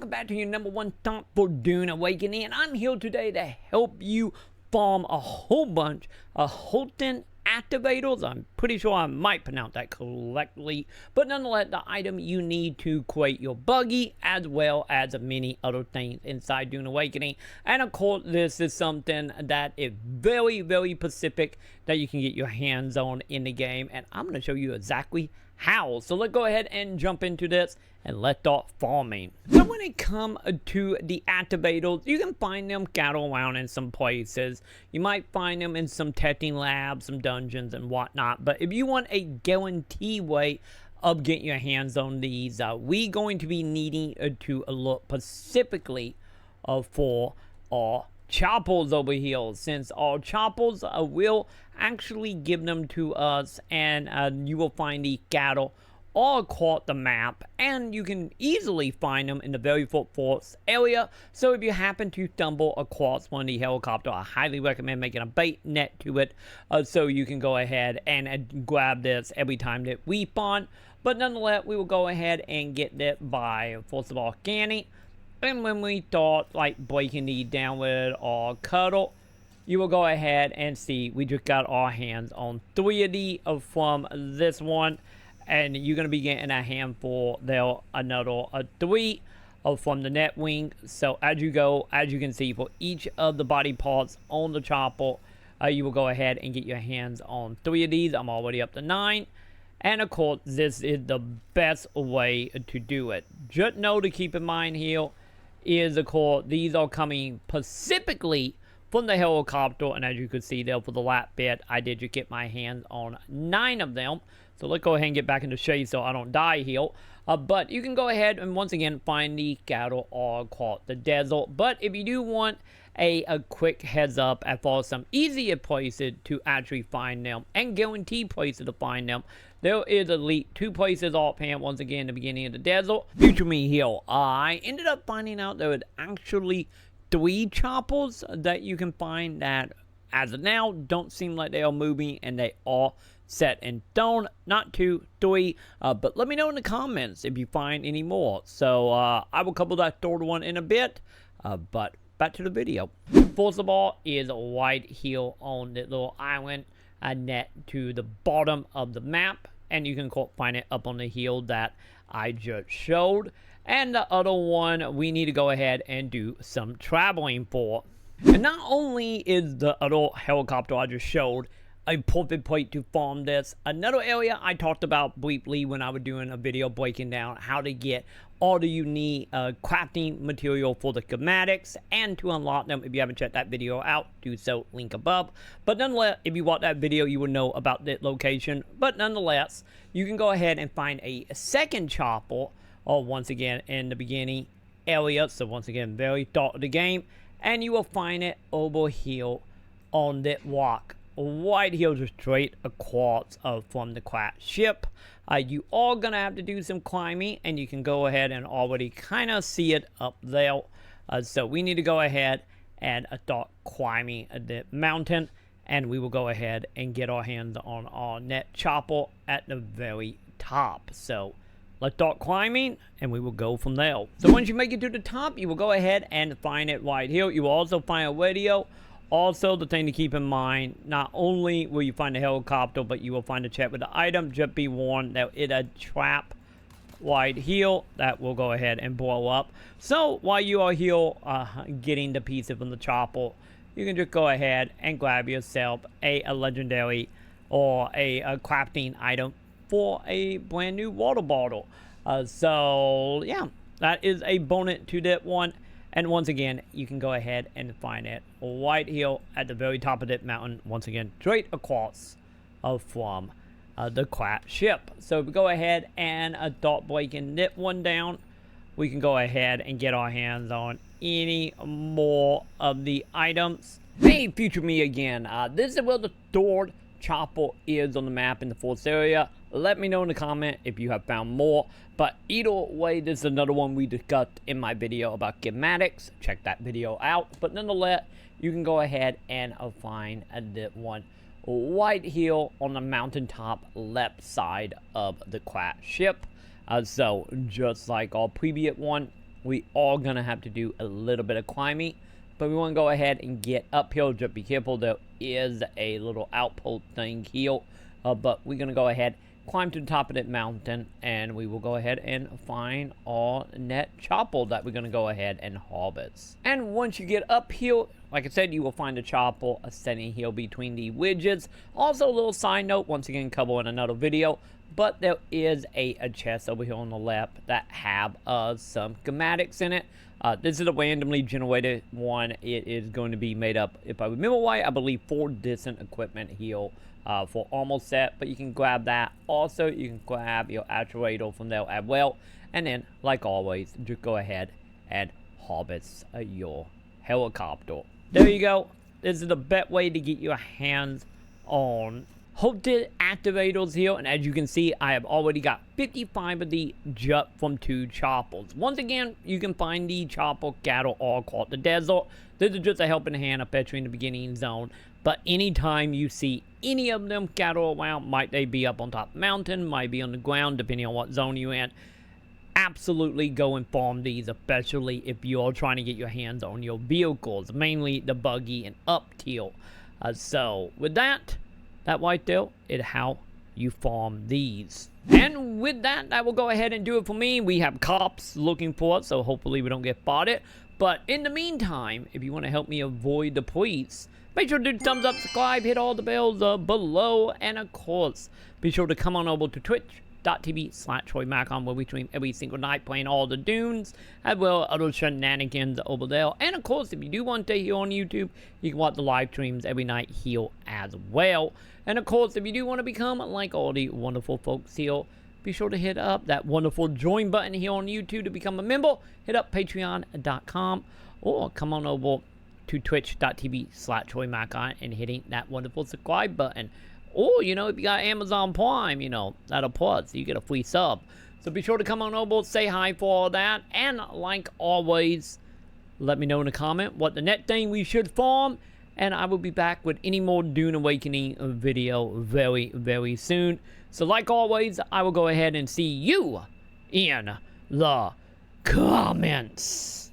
welcome back to your #1 thought for Dune Awakening, and I'm here today to help you farm a whole bunch of Holtzman Actuators. I'm pretty sure I might pronounce that correctly, but nonetheless, the item you need to create your buggy, as well as many other things inside Dune Awakening. And of course, this is something that is very, very specific that you can get your hands on in the game, and I'm going to show you exactly how. So let's go ahead and jump into this and let's start farming. So when it comes to the activators, you can find them scattered around in some places. You might find them in some testing labs, some dungeons and whatnot. But if you want a guaranteed way of getting your hands on these, we're going to be needing to look specifically for our choppers over here, since our choppers will actually give them to us, and you will find the cattle all across the map, and you can easily find them in the very forest area. So if you happen to stumble across one of the helicopters, I highly recommend making a bait net to it, so you can go ahead and grab this every time that we spawn. But nonetheless, we will go ahead and get that by, first of all, scanning. And when we start like breaking these down with our cuddle, you will go ahead and see we just got our hands on 3 of these from this one, and you're going to be getting a handful there, another 3 from the net wing. So as you go, as you can see, for each of the body parts on the chopper, you will go ahead and get your hands on 3 of these. I'm already up to 9. And of course, this is the best way to do it. Just know to keep in mind here is, of course, these are coming specifically from the helicopter. And as you can see there, for the last bit, I did just get my hands on 9 of them. So let's go ahead and get back into shade so I don't die here. But you can go ahead and once again find the cattle all across the desert. But if you do want a quick heads up as far as some easier places to actually find them and guaranteed places to find them, there is at least 2 places offhand. Once again, the beginning of the desert. Future me here, I ended up finding out there was actually 3 choppers that you can find that as of now don't seem like they are moving, and they are set in stone. Not 2, 3, but let me know in the comments if you find any more. So I will cover that third one in a bit, but back to the video. First of all is right here on the little island net to the bottom of the map, and you can find it up on the hill that I just showed. And the other one we need to go ahead and do some traveling for. And not only is the other helicopter I just showed a perfect place to farm this, another area I talked about briefly when I was doing a video breaking down how to get all the unique crafting material for the schematics and to unlock them. If you haven't checked that video out, do so, link above. But nonetheless, if you watch that video, you will know about that location. But nonetheless, you can go ahead and find a second chopper, once again in the beginning area. So once again, very start of the game, and you will find it over here on that rock right here, just straight across from the crash ship. You are gonna have to do some climbing, and you can go ahead and already kind of see it up there. So we need to go ahead and start climbing the mountain, and we will go ahead and get our hands on our net chopper at the very top. So let's start climbing, and we will go from there. So once you make it to the top, you will go ahead and find it right here. You will also find a radio. Also, the thing to keep in mind, not only will you find a helicopter, but you will find a chest with the item. Just be warned that it's a trap right here that will go ahead and blow up. So while you are here getting the pieces from the chopper, you can just go ahead and grab yourself a legendary or a crafting item for a brand new water bottle. So yeah, that is a bonus to that one. And once again, you can go ahead and find it right here at the very top of that mountain. Once again, straight across from the crash ship. So if we go ahead and start breaking that one down, we can go ahead and get our hands on any more of the items. Hey, future me again. This is where the third chopper is on the map in the forest area. Let me know in the comment if you have found more. But either way, this is another one we discussed in my video about schematics. Check that video out. But nonetheless, you can go ahead and find that one right here on the mountaintop left side of the crash ship. So just like our previous one, we are going to have to do a little bit of climbing. But we want to go ahead and get uphill. Just be careful, there is a little outpost thing here. But we're going to go ahead, climb to the top of that mountain, and we will go ahead and find our net chopper that we're going to go ahead and harvest. And once you get up here, like I said, you will find a chopper standing here between the widgets. Also, a little side note, once again, cover in another video, but there is a chest over here on the left that have some schematics in it. This is a randomly generated one. It is going to be made up, if I remember right, I believe 4 different equipment here for almost set, but you can grab that. Also, you can grab your actuator from there as well. And then, like always, just go ahead and harvest your helicopter. There you go. This is the best way to get your hands on Holtzman Actuators here, and as you can see, I have already got 55 of the just from 2 choppers. Once again, you can find the chopper cattle all across the desert. This is just a helping hand, especially in the beginning zone. But anytime you see any of them cattle around, might they be up on top of the mountain, might be on the ground, depending on what zone you're in, absolutely go and farm these, especially if you're trying to get your hands on your vehicles, mainly the buggy and up tier. So with that right there is how you farm these. And with that, I will go ahead and do it for me. We have cops looking for us, so hopefully we don't get spotted. But in the meantime, if you want to help me avoid the police, make sure to do thumbs up, subscribe, hit all the bells below, and of course, be sure to come on over to twitch.tv/Maconn, where we stream every single night playing all the Dunes, as well as other shenanigans over there. And of course, if you do want to stay here on YouTube, you can watch the live streams every night here as well. And of course, if you do want to become like all the wonderful folks here, be sure to hit up that wonderful join button here on YouTube to become a member. Hit up patreon.com or come on over to twitch.tv/Maconn and hitting that wonderful subscribe button. Or, you know, if you got Amazon Prime, you know, that'll plus, you get a free sub. So be sure to come on over, say hi for all that. And like always, let me know in the comment what the next thing we should farm. And I will be back with any more Dune Awakening video very, very soon. So like always, I will go ahead and see you in the comments.